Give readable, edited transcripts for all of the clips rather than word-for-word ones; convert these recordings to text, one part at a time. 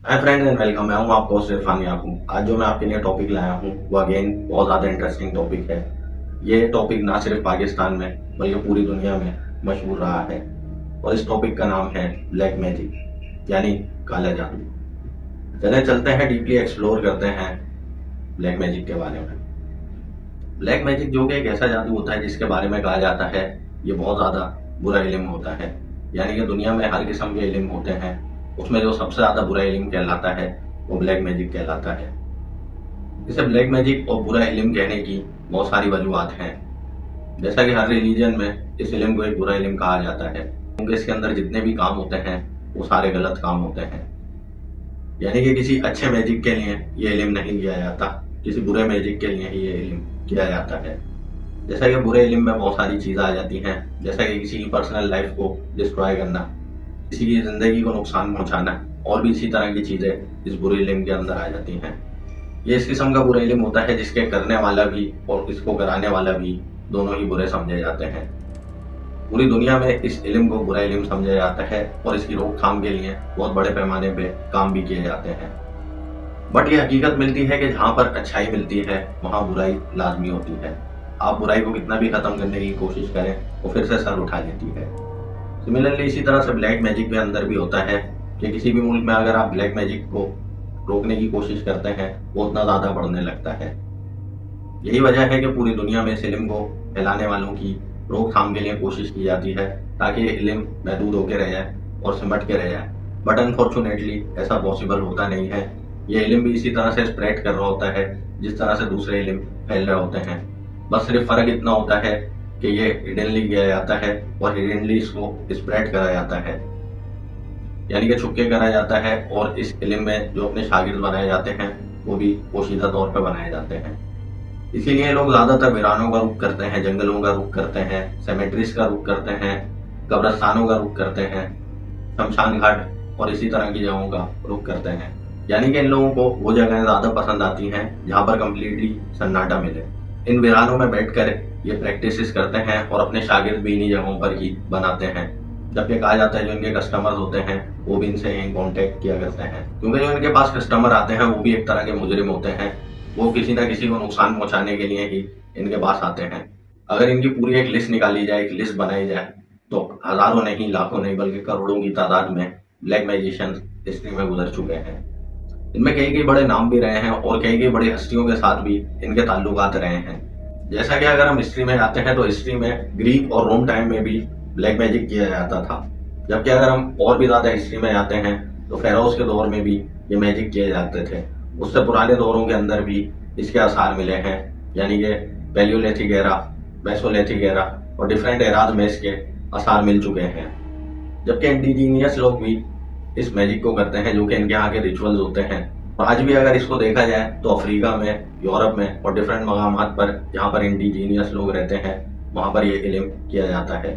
Hi friends and welcome. मैं हूं आपको इरफान याकूब। आज जो मैं आपके लिए टॉपिक लाया हूं वो अगेन बहुत ज़्यादा इंटरेस्टिंग टॉपिक है। ये टॉपिक ना सिर्फ पाकिस्तान में बल्कि पूरी दुनिया में मशहूर रहा है और इस टॉपिक का नाम है ब्लैक मैजिक यानी काला जादू। चले चलते हैं, डीपली एक्सप्लोर करते हैं ब्लैक मैजिक के बारे में। ब्लैक मैजिक जो कि एक ऐसा जादू होता है जिसके बारे में कहा जाता है ये बहुत ज़्यादा बुरा इल्म होता है। यानी कि दुनिया में हर किस्म के इल्म होते हैं, उसमें जो सबसे ज़्यादा बुरा इल्म कहलाता है वो ब्लैक मैजिक कहलाता है। इसे ब्लैक मैजिक और बुरा इल्म कहने की बहुत सारी वजूहत हैं। जैसा कि हर रिलीजन में इस इल्म को एक बुरा इल्म कहा जाता है क्योंकि इसके अंदर जितने भी काम होते हैं वो सारे गलत काम होते हैं। यानी कि किसी अच्छे मैजिक के लिए ये इल्म नहीं किया जाता, किसी बुरे मैजिक के लिए ही ये इल्म किया जाता है। जैसा कि बुरे इल्म में बहुत सारी चीज़ें आ जाती हैं, जैसा कि किसी की पर्सनल लाइफ को डिस्ट्रॉय करना, किसी की ज़िंदगी को नुकसान पहुंचाना और भी इसी तरह की चीज़ें इस बुरे इल्म के अंदर आ जाती हैं। ये इस किस्म का बुरा इल्म होता है जिसके करने वाला भी और इसको कराने वाला भी दोनों ही बुरे समझे जाते हैं। पूरी दुनिया में इस इल्म को बुरा इल्म समझा जाता है और इसकी रोकथाम के लिए बहुत बड़े पैमाने पे काम भी किए जाते हैं। बट ये हकीकत मिलती है कि जहाँ पर अच्छाई मिलती है वहाँ बुराई लाजमी होती है। आप बुराई को कितना भी खत्म करने की कोशिश करें वो फिर से सर उठा लेती है। सिमिलरली इसी तरह से ब्लैक मैजिक के अंदर भी होता है कि किसी भी मुल्क में अगर आप ब्लैक मैजिक को रोकने की कोशिश करते हैं वो उतना ज़्यादा बढ़ने लगता है। यही वजह है कि पूरी दुनिया में इस इल्म को फैलाने वालों की रोकथाम के लिए कोशिश की जाती है ताकि ये इल्म महदूद होकर रह जाए और सिमट के रह जाए। बट अनफॉर्चुनेटली ऐसा पॉसिबल होता नहीं है। ये इल्म भी इसी तरह से स्प्रेड कर रहा होता है जिस तरह से दूसरे इल्म फैल रहे होते हैं। बस सिर्फ फ़र्क इतना होता है कि ये हिडनली किया जाता है और हिडनली इसको स्प्रेड करा जाता है, यानी कि छुपके करा जाता है। और इस इल्म में जो अपने शागिर्द बनाए जाते हैं वो भी पोशीदा तौर पर बनाए जाते हैं। इसीलिए लोग ज्यादातर वीरानों का रुख करते हैं, जंगलों का रुख करते हैं, सेमेट्रीज का रुख करते हैं, कब्रस्तानों का रुख करते हैं, शमशान घाट और इसी तरह की जगहों का रुख करते हैं। यानी कि इन लोगों को वो जगहें ज्यादा पसंद आती हैं जहाँ पर कम्प्लीटली सन्नाटा मिले। इन वीरानों में बैठकर ये प्रैक्टिस करते हैं और अपने शागिर्द भी इन्हीं जगहों पर ही बनाते हैं। जबकि कहा जाता है जो इनके कस्टमर्स होते हैं वो भी इनसे यही कॉन्टेक्ट किया करते हैं, क्योंकि जो इनके पास कस्टमर आते हैं वो भी एक तरह के मुजरिम होते हैं। वो किसी ना किसी को नुकसान पहुंचाने के लिए ही इनके पास आते हैं। अगर इनकी पूरी एक लिस्ट निकाली जाए, एक लिस्ट बनाई जाए, तो हजारों नहीं, लाखों नहीं, बल्कि करोड़ों की तादाद में ब्लैक मैजिशियंस हिस्ट्री में गुजर चुके हैं। इनमें कई कई बड़े नाम भी रहे हैं और कई कई बड़ी हस्तियों के साथ भी इनके ताल्लुकात रहे हैं। जैसा कि अगर हम हिस्ट्री में जाते हैं तो हिस्ट्री में ग्रीक और रोम टाइम में भी ब्लैक मैजिक किया जाता था। जबकि अगर हम और भी ज्यादा हिस्ट्री में जाते हैं तो फेरोज के दौर में भी ये मैजिक किए जाते थे। उससे पुराने दौरों के अंदर भी इसके आसार मिले हैं, यानी कि पैलियोलिथिक एरा, मेसोलिथिक एरा और डिफरेंट एराज में इसके आसार मिल चुके हैं। जबकि इंडिजीनियस लोग भी इस मैजिक को करते हैं जो कि इनके यहाँ के रिचुअल्स होते हैं। और आज भी अगर इसको देखा जाए तो अफ्रीका में, यूरोप में और डिफरेंट मकामात पर जहाँ पर इंडिजीनियस लोग रहते हैं वहाँ पर ये इल्म किया जाता है।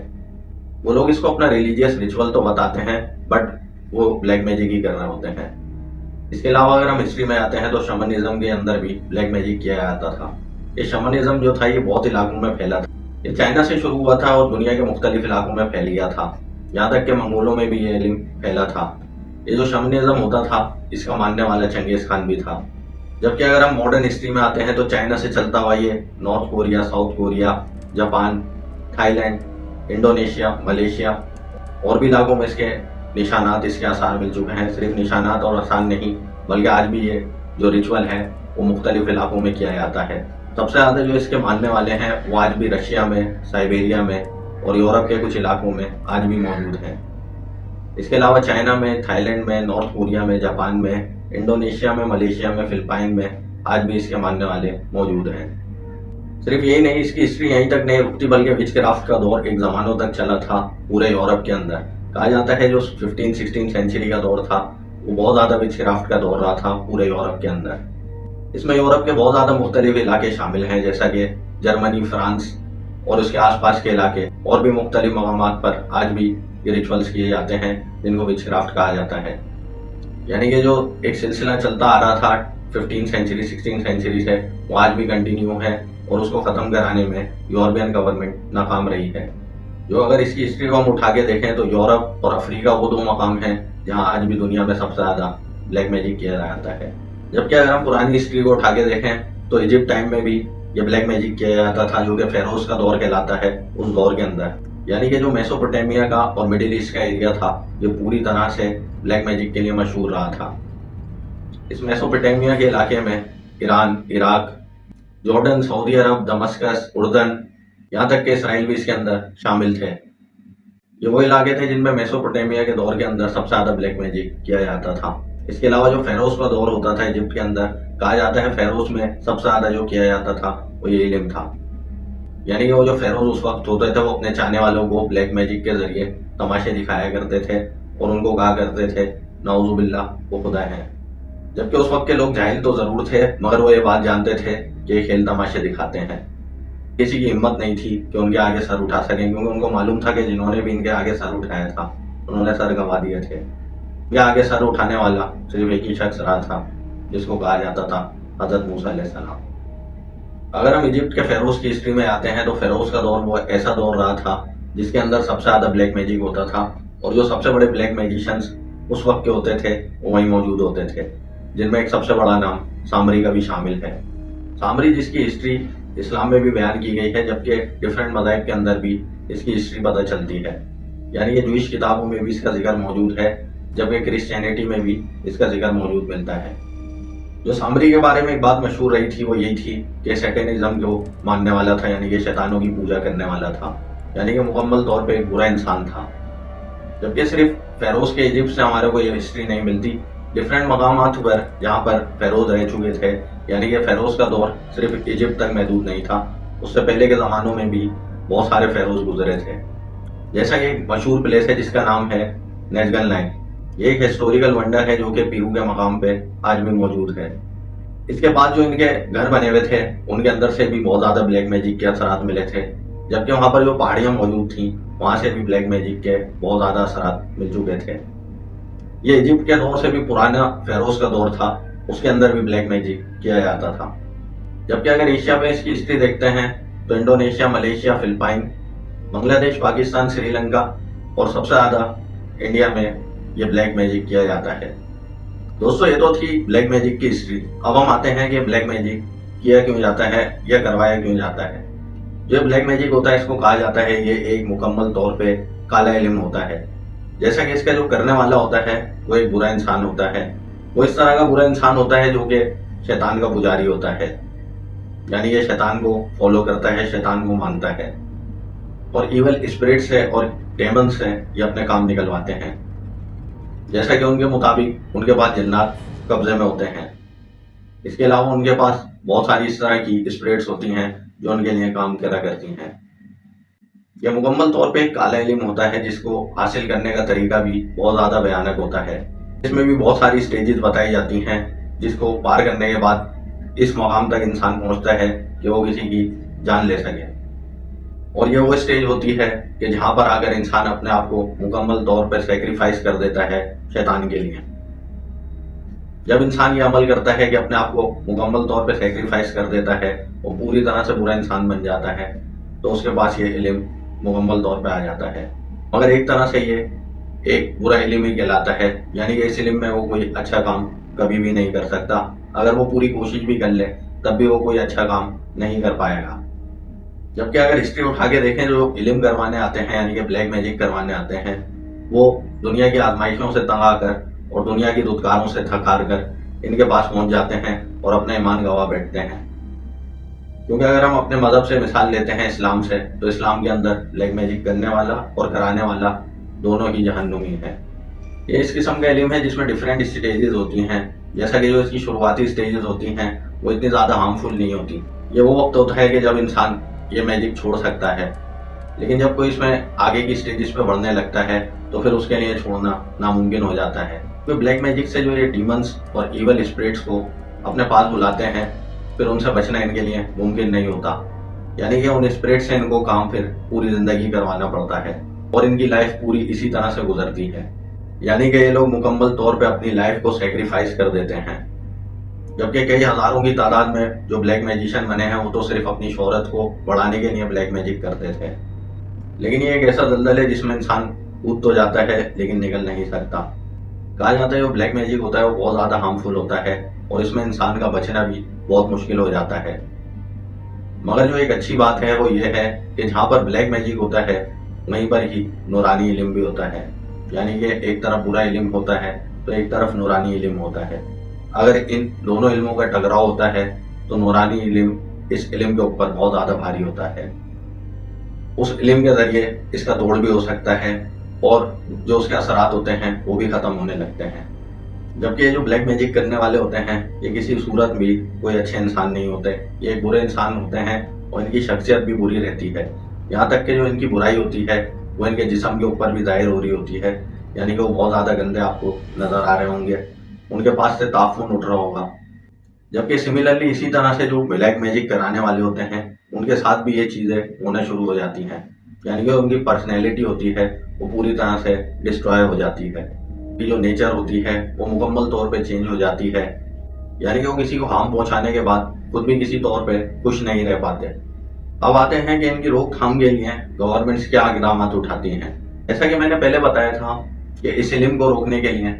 वो लोग इसको अपना रिलीजियस रिचुअल तो बताते हैं बट वो ब्लैक मैजिक ही कर रहे होते हैं। इसके अलावा अगर हम हिस्ट्री में आते हैं तो शमनिज्म के अंदर भी ब्लैक मैजिक किया जाता था। ये शमनिज्म जो था ये बहुत इलाकों में फैला था। ये चाइना से शुरू हुआ था और दुनिया के मुख्तलिफ इलाकों में फैल गया था। यहाँ तक कि मंगोलों में भी ये इल्म फैला था। ये जो शमनिज्म होता था इसका मानने वाला चंगेज खान भी था। जबकि अगर हम मॉडर्न हिस्ट्री में आते हैं तो चाइना से चलता हुआ ये north Korea, south Korea, Japan, Thailand, Indonesia, Malaysia और भी इलाकों में इसके निशानात, इसके आसार मिल चुके हैं। सिर्फ निशानात और आसार नहीं बल्कि आज भी ये जो रिचुअल है वो मुख्तलिफ इलाकों में किया जाता है। सबसे ज़्यादा जो इसके मानने वाले हैं वो आज भी रशिया में, साइबेरिया में और यूरोप के कुछ इलाकों में आज भी मौजूद हैं। इसके अलावा चाइना में, थाईलैंड में, नॉर्थ कोरिया में, जापान में, इंडोनेशिया में, मलेशिया में, फिलिपाइन में आज भी इसके मानने वाले मौजूद हैं। सिर्फ यही नहीं, इसकी हिस्ट्री यहीं तक नहीं रुकती बल्कि विचक्राफ्ट का दौर एक जमानों तक चला था पूरे यूरोप के अंदर। कहा जाता है जो 15-16 सेंचुरी का दौर था वो बहुत ज़्यादा विचक्राफ्ट का दौर रहा था पूरे यूरोप के अंदर। इसमें यूरोप के बहुत ज़्यादा मुख्तलिफ इलाके शामिल हैं, जैसा कि जर्मनी, फ्रांस और उसके आसपास के इलाके और भी मुख्तलिफ मकामात पर आज भी ये रिचुअल्स किए जाते हैं जिनको विचक्राफ्ट कहा जाता है। यानी कि जो एक सिलसिला चलता आ रहा था 15 सेंचुरी, 16 सेंचुरी से, वो आज भी कंटिन्यू है और उसको ख़त्म कराने में यूरोपियन गवर्नमेंट नाकाम रही है। जो अगर इसकी हिस्ट्री को हम उठा के देखें तो यूरोप और अफ्रीका वो दो मकाम हैं जहां आज भी दुनिया में सबसे ज़्यादा ब्लैक मैजिक किया जाता है। जबकि अगर हम पुरानी हिस्ट्री को उठा के देखें तो इजिप्ट टाइम में भी ये ब्लैक मैजिक किया जाता था, जो कि फेरोज का दौर कहलाता है उस दौर के अंदर। यानी कि जो मेसोपोटामिया का और मिडिल ईस्ट का एरिया था, ये पूरी तरह से ब्लैक मैजिक के लिए मशहूर रहा था। इस मेसोपोटामिया के इलाके में ईरान, इराक, जॉर्डन, सऊदी अरब, दमस्कस, उर्दन, यहाँ तक कि इसराइल भी इसके अंदर शामिल थे। ये वो इलाके थे जिनमें मेसोपोटामिया के दौर के अंदर सबसे ज्यादा ब्लैक मैजिक किया जाता था। इसके अलावा जो फेरोज का दौर होता था इजिप्ट के अंदर, कहा जाता है फेरोज में सबसे ज्यादा जो किया जाता था वो ये इल्म था। यानी कि वो जो फेरोज उस वक्त होते थे वो अपने चाहने वालों को ब्लैक मैजिक के जरिए तमाशे दिखाया करते थे और उनको कहा करते थे नाउजुबिल्लाह वो खुदा है। जबकि उस वक्त के लोग जाहिल तो जरूर थे, मगर वो ये बात जानते थे कि ये खेल तमाशे दिखाते हैं। किसी की हिम्मत नहीं थी कि उनके आगे सर उठा सकें, क्योंकि उनको मालूम था कि जिन्होंने भी इनके आगे सर उठाया था उन्होंने सर गंवा दिए थे। ये आगे सर उठाने वाला सिर्फ एक ही शख्स रहा था, जिसको कहा जाता था हजरत मूसा अलैहिस्सलाम। अगर हम इजिप्ट के फेरोज की हिस्ट्री में आते हैं तो फेरोज का दौर वो ऐसा दौर रहा था जिसके अंदर सबसे ज्यादा ब्लैक मैजिक होता था, और जो सबसे बड़े ब्लैक मैजिशियंस उस वक्त के होते थे वो वहीं मौजूद होते थे, जिनमें एक सबसे बड़ा नाम सामरी का भी शामिल है। सामरी जिसकी हिस्ट्री इस्लाम में भी बयान की गई है, जबकि डिफरेंट मज़ाहिब के अंदर भी इसकी हिस्ट्री पता चलती है। यानी कि जूइश किताबों में भी इसका जिक्र मौजूद है, जबकि क्रिश्चियनिटी में भी इसका जिक्र मौजूद मिलता है। जो सामरी के बारे में एक बात मशहूर रही थी वो यही थी कि सैटेनिज्म को मानने वाला था, यानी कि शैतानों की पूजा करने वाला था, यानी कि मुकम्मल तौर पे एक बुरा इंसान था। जबकि सिर्फ फेरोज के इजिप्ट से हमारे को ये हिस्ट्री नहीं मिलती, डिफरेंट मकामात पर जहाँ पर फेरोज रह चुके थे, यानी कि फेरोज का दौर सिर्फ इजिप्ट तक महदूद नहीं था, उससे पहले के ज़मानों में भी बहुत सारे फेरोज गुजरे थे। जैसा कि एक मशहूर प्लेस है जिसका नाम है नेजगन लाइन। ये एक हिस्टोरिकल वंडर है जो कि पीरू के मकाम पे आज भी मौजूद है। इसके बाद जो इनके घर बने हुए थे उनके अंदर से भी बहुत ज्यादा ब्लैक मैजिक के असरात मिले थे, जबकि वहां पर जो पहाड़ियां मौजूद थी वहां से भी ब्लैक मैजिक के बहुत ज्यादा असरात मिल चुके थे। ये इजिप्ट के दौर से भी पुराना फेरोज का दौर था, उसके अंदर भी ब्लैक मैजिक किया जाता था। जबकि अगर एशिया में इसकी हिस्ट्री देखते हैं तो Indonesia, Malaysia, Philippine, Bangladesh, Pakistan, Sri Lanka और सबसे ज्यादा इंडिया में ये ब्लैक मैजिक किया जाता है। दोस्तों ये तो थी ब्लैक मैजिक की हिस्ट्री। अब हम आते हैं कि ब्लैक मैजिक किया क्यों जाता है या करवाया क्यों जाता है। जो ब्लैक मैजिक होता है इसको कहा जाता है ये एक मुकम्मल तौर पे काला इल्म होता है। जैसा कि इसका जो करने वाला होता है वो एक बुरा इंसान होता है। वो इस तरह का बुरा इंसान होता है जो कि शैतान का पुजारी होता है, यानी ये शैतान को फॉलो करता है, शैतान को मानता है और इवल स्पिरिट से और डेमन से ये अपने काम निकलवाते हैं। जैसा कि उनके मुताबिक उनके पास जिन्नात कब्जे में होते हैं। इसके अलावा उनके पास बहुत सारी इस तरह की स्पिरिट्स होती हैं जो उनके लिए काम करा करती हैं। यह मुकम्मल तौर पे एक काला इल्म होता है जिसको हासिल करने का तरीका भी बहुत ज़्यादा भयानक होता है। इसमें भी बहुत सारी स्टेजेस बताई जाती हैं जिसको पार करने के बाद इस मुकाम तक इंसान पहुंचता है कि वो किसी की जान ले सके। और ये वो स्टेज होती है कि जहां पर आकर इंसान अपने आप को मुकम्मल तौर पर सेक्रीफाइस कर देता है शैतान के लिए। जब इंसान ये अमल करता है कि अपने आप को मुकम्मल तौर पर सेक्रीफाइस कर देता है और पूरी तरह से बुरा इंसान बन जाता है, तो उसके पास ये इल्म मुकम्मल तौर पर आ जाता है। मगर एक तरह से ये एक बुरा इल्म ही कहलाता है, यानी कि इस इल्म में वो कोई अच्छा काम कभी भी नहीं कर सकता। अगर वो पूरी कोशिश भी कर ले तब भी वो कोई अच्छा काम नहीं कर पाएगा। जबकि अगर हिस्ट्री उठा के देखें, जो इल्म करवाने आते हैं यानी कि ब्लैक मैजिक करवाने आते हैं, वो दुनिया की आजमाइशों से तंग आकर और दुनिया की दुत्कारों से थक हार कर इनके पास पहुंच जाते हैं और अपना ईमान गंवा बैठते हैं। क्योंकि अगर हम अपने मजहब से मिसाल लेते हैं इस्लाम से, तो इस्लाम के अंदर ब्लैक मैजिक करने वाला और कराने वाला दोनों ही जहन्नुमी है। ये इस किस्म का इल्म है जिसमें डिफरेंट स्टेजेस होती हैं। जैसा कि जो इसकी शुरुआती स्टेजेस होती हैं वो इतनी ज़्यादा हार्मफुल नहीं होती। ये वो वक्त होता है कि जब इंसान ये मैजिक छोड़ सकता है, लेकिन जब कोई इसमें आगे की स्टेजेस पे बढ़ने लगता है तो फिर उसके लिए छोड़ना नामुमकिन हो जाता है। तो ब्लैक मैजिक से जो ये डीमंस और इवल स्पिरिट्स को अपने पास बुलाते हैं, फिर उनसे बचना इनके लिए मुमकिन नहीं होता। यानी कि उन स्पिरिट से इनको काम फिर पूरी जिंदगी करवाना पड़ता है और इनकी लाइफ पूरी इसी तरह से गुजरती है। यानी कि ये लोग मुकम्मल तौर पे अपनी लाइफ को सेक्रीफाइस कर देते हैं। जबकि कई हजारों की तादाद में जो ब्लैक मैजिशियन बने हैं वो तो सिर्फ अपनी शोहरत को बढ़ाने के लिए ब्लैक मैजिक करते थे। लेकिन ये एक ऐसा दलदल है जिसमें इंसान कूद तो जाता है लेकिन निकल नहीं सकता। कहा जाता है जो ब्लैक मैजिक होता है वो बहुत ज़्यादा हार्मफुल होता है और इसमें इंसान का बचना भी बहुत मुश्किल हो जाता है। मगर जो एक अच्छी बात है वो ये है कि जहाँ पर ब्लैक मैजिक होता है वहीं पर ही नूरानी इल्म भी होता है। यानी कि एक तरफ बुरा इल्म होता है तो एक तरफ नूरानी इल्म होता है। अगर इन दोनों इल्मों का टकराव होता है तो नूरानी इल्म इस इल्म के ऊपर बहुत ज़्यादा भारी होता है। उस इल्म के जरिए इसका तोड़ भी हो सकता है और जो उसके असरात होते हैं वो भी ख़त्म होने लगते हैं। जबकि ये जो ब्लैक मैजिक करने वाले होते हैं ये किसी सूरत भी कोई अच्छे इंसान नहीं होते, ये एक बुरे इंसान होते हैं और इनकी शख्सियत भी बुरी रहती है। यहाँ तक कि जो इनकी बुराई होती है वो इनके जिस्म के ऊपर भी जाहिर हो रही होती है। यानी कि वो बहुत ज़्यादा गंदे आपको नज़र आ रहे होंगे, उनके पास से ताफून उठ रहा होगा। जबकि सिमिलरली इसी तरह से जो ब्लैक मैजिक कराने वाले होते हैं उनके साथ भी ये चीज़ें होना शुरू हो जाती हैं। यानी कि उनकी पर्सनैलिटी होती है वो पूरी तरह से डिस्ट्रॉय हो जाती है, की जो नेचर होती है वो मुकम्मल तौर पे चेंज हो जाती है। यानी कि वो किसी को हार्म पहुंचाने के बाद खुद भी किसी तौर पे खुश नहीं रह पाते। अब आते हैं कि इनकी रोकथाम के लिए गवर्नमेंट्स क्या इकदाम उठाती हैं। जैसा कि मैंने पहले बताया था कि इस इल्म को रोकने के लिए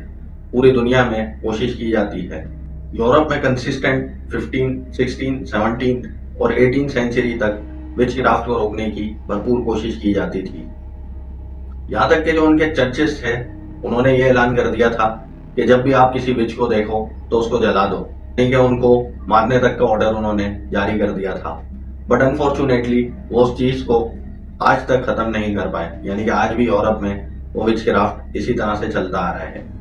पूरी दुनिया में कोशिश की जाती है। यूरोप में कंसिस्टेंट 15, 16, 17 और 18 सेंचुरी तक विच क्राफ्ट को रोकने की भरपूर कोशिश की जाती थी। यहाँ तक कि जो उनके चर्चेस थे उन्होंने ये ऐलान कर दिया था कि जब भी आप किसी विच को देखो तो उसको जला दो, नहीं कि उनको मारने तक का ऑर्डर उन्होंने जारी कर दिया था। बट अनफॉर्चुनेटली वो उस चीज को आज तक खत्म नहीं कर पाए। यानी कि आज भी यूरोप में वो विच क्राफ्ट इसी तरह से चलता आ रहा है।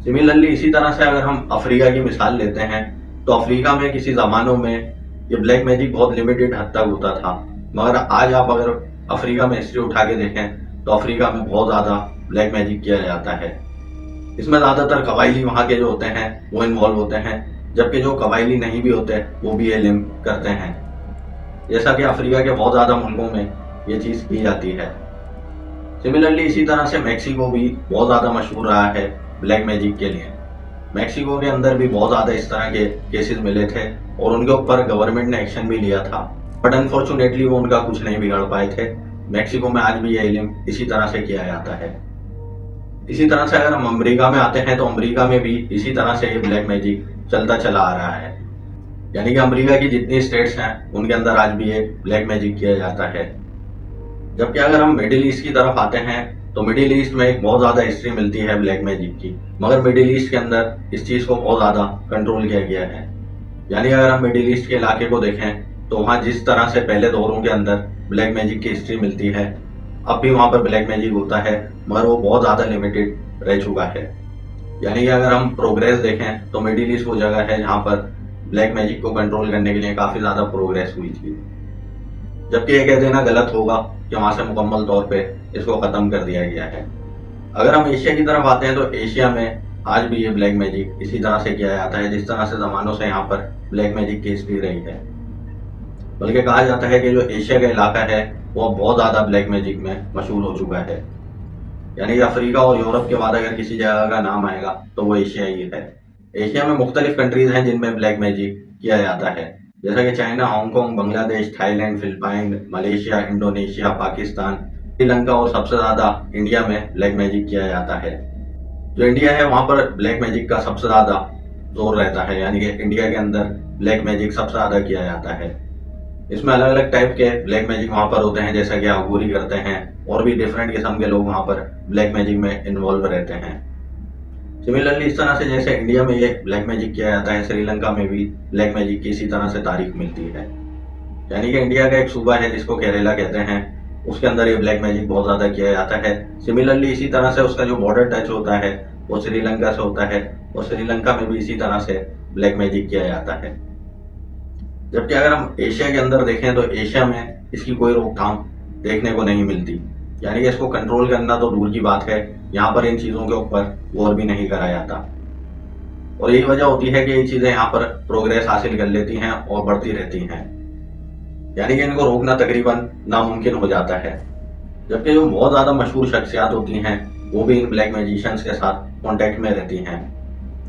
सिमिलरली इसी तरह से अगर हम अफ्रीका की मिसाल लेते हैं तो अफ्रीका में किसी जमानों में ये ब्लैक मैजिक बहुत लिमिटेड हद तक होता था। मगर आज आप अगर अफ्रीका में हिस्ट्री उठा के देखें तो अफ्रीका में बहुत ज्यादा ब्लैक मैजिक किया जाता है। इसमें ज्यादातर कबायली वहाँ के जो होते हैं वो इन्वॉल्व होते हैं, जबकि जो कबायली नहीं भी होते वो भी ये लिम करते हैं। जैसा कि अफ्रीका के बहुत ज्यादा मुल्कों में ये चीज की जाती है। सिमिलरली इसी तरह से मैक्सिको भी बहुत ज्यादा मशहूर रहा है ब्लैक मैजिक के लिए। मैक्सिको के अंदर भी बहुत ज्यादा इस तरह के केसेस मिले थे और उनके ऊपर गवर्नमेंट ने एक्शन भी लिया था। बट अनफॉर्चुनेटली वो उनका कुछ नहीं बिगाड़ पाए थे। मैक्सिको में आज भी ये इल्म इसी तरह से किया जाता है। इसी तरह से अगर हम अमेरिका में आते हैं तो अमेरिका में भी इसी तरह से ये ब्लैक मैजिक चलता चला आ रहा है। यानी कि अमेरिका की जितनी स्टेट्स हैं उनके अंदर आज भी ये ब्लैक मैजिक किया जाता है। जबकि अगर हम मिडिल ईस्ट की तरफ आते हैं तो मिडिल ईस्ट में एक बहुत ज्यादा हिस्ट्री मिलती है ब्लैक मैजिक की, मगर मिडिल ईस्ट के अंदर इस चीज को बहुत ज्यादा कंट्रोल किया गया है। यानी अगर हम मिडिल ईस्ट के इलाके को देखें तो वहाँ जिस तरह से पहले दौरों के अंदर ब्लैक मैजिक की हिस्ट्री मिलती है, अब भी वहाँ पर ब्लैक मैजिक होता है, मगर वो बहुत ज़्यादा लिमिटेड रह चुका है। यानी कि अगर हम प्रोग्रेस देखें तो मिडिल ईस्ट वो जगह है जहाँ पर ब्लैक मैजिक को कंट्रोल करने के लिए काफ़ी ज़्यादा प्रोग्रेस हुई थी। जबकि ये कह देना गलत होगा कि वहाँ से मुकम्मल तौर पे इसको ख़त्म कर दिया गया है। अगर हम एशिया की तरफ आते हैं तो एशिया में आज भी ये ब्लैक मैजिक इसी तरह से किया जाता है जिस तरह से ज़मानों से यहाँ पर ब्लैक मैजिक की हिस्ट्री रही है। बल्कि कहा जाता है कि जो एशिया का इलाका है वो बहुत ज़्यादा ब्लैक मैजिक में मशहूर हो चुका है। यानी अफ्रीका और यूरोप के बाद अगर किसी जगह का नाम आएगा तो वो एशिया ही है। एशिया में मुख्तलिफ कंट्रीज हैं जिनमें ब्लैक मैजिक किया जाता है, जैसा कि China, Hong Kong, Bangladesh, Thailand, Philippine, Malaysia, Indonesia, Pakistan, Sri Lanka और सबसे ज़्यादा इंडिया में ब्लैक मैजिक किया जाता है। जो इंडिया है वहाँ पर ब्लैक मैजिक का सबसे ज़्यादा जोर रहता है। यानी कि इंडिया के अंदर ब्लैक मैजिक सबसे ज़्यादा किया जाता है। इसमें अलग अलग टाइप के ब्लैक मैजिक वहाँ पर होते हैं, जैसा कि अघोरी करते हैं और भी डिफरेंट किस्म के लोग वहाँ पर ब्लैक मैजिक में इन्वॉल्व रहते हैं। सिमिलरली इस तरह से जैसे इंडिया में ये ब्लैक मैजिक किया जाता है, श्रीलंका में भी ब्लैक मैजिक की इसी तरह से तारीख मिलती है। यानी कि इंडिया का एक सूबा है जिसको केरला कहते हैं, उसके अंदर ये ब्लैक मैजिक बहुत ज़्यादा किया जाता है। सिमिलरली इसी तरह से उसका जो बॉर्डर टच होता है वो श्रीलंका से होता है और श्रीलंका में भी इसी तरह से ब्लैक मैजिक किया जाता है। जबकि अगर हम एशिया के अंदर देखें तो एशिया में इसकी कोई रोकथाम देखने को नहीं मिलती। यानी कि इसको कंट्रोल करना तो दूर की बात है, यहाँ पर इन चीज़ों के ऊपर गौर भी नहीं करा जाता। और यही वजह होती है कि ये चीज़ें यहाँ पर प्रोग्रेस हासिल कर लेती हैं और बढ़ती रहती हैं। यानी कि इनको रोकना तकरीबन नामुमकिन हो जाता है। जबकि जो बहुत ज़्यादा मशहूर शख्सियात होती हैं वो भी इन ब्लैक मैजिशियंस के साथ कॉन्टेक्ट में रहती हैं,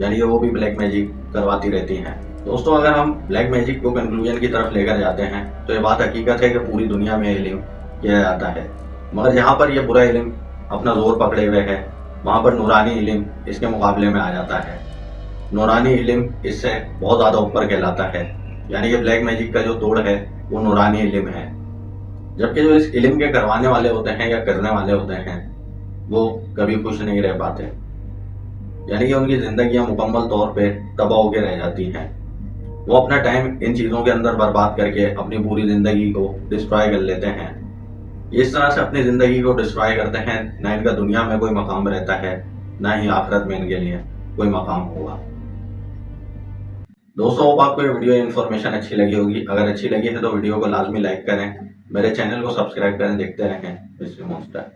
यानी कि वो भी ब्लैक मैजिक करवाती रहती हैं। दोस्तों, अगर हम ब्लैक मैजिक को कंक्लूजन की तरफ लेकर जाते हैं तो ये बात हकीकत है कि पूरी दुनिया में इल्म किया जाता है, मगर जहाँ पर यह बुरा इल्म अपना जोर पकड़े हुए है वहाँ पर नूरानी इल्म इसके मुकाबले में आ जाता है। नूरानी इल्म इससे बहुत ज़्यादा ऊपर कहलाता है, यानी कि ब्लैक मैजिक का जो तोड़ है वो नूरानी इल्म है। जबकि जो इस इल्म के करवाने वाले होते हैं या करने वाले होते हैं वो कभी खुश नहीं रह पाते, यानी कि उनकी जिंदगियां मुकम्मल तौर पे तबाह होकर रह जाती हैं। वो अपना टाइम इन चीज़ों के अंदर बर्बाद करके अपनी पूरी ज़िंदगी को डिस्ट्रॉय कर लेते हैं। इस तरह से अपनी ज़िंदगी को डिस्ट्रॉय करते हैं, ना इनका दुनिया में कोई मकाम रहता है, ना ही आखिरत में इनके लिए कोई मकाम होगा। दोस्तों, होप आपको ये वीडियो इन्फॉर्मेशन अच्छी लगी होगी। अगर अच्छी लगी है तो वीडियो को लाजमी लाइक करें, मेरे चैनल को सब्सक्राइब करें, देखते रहें मिस्टर मॉन्स्टर।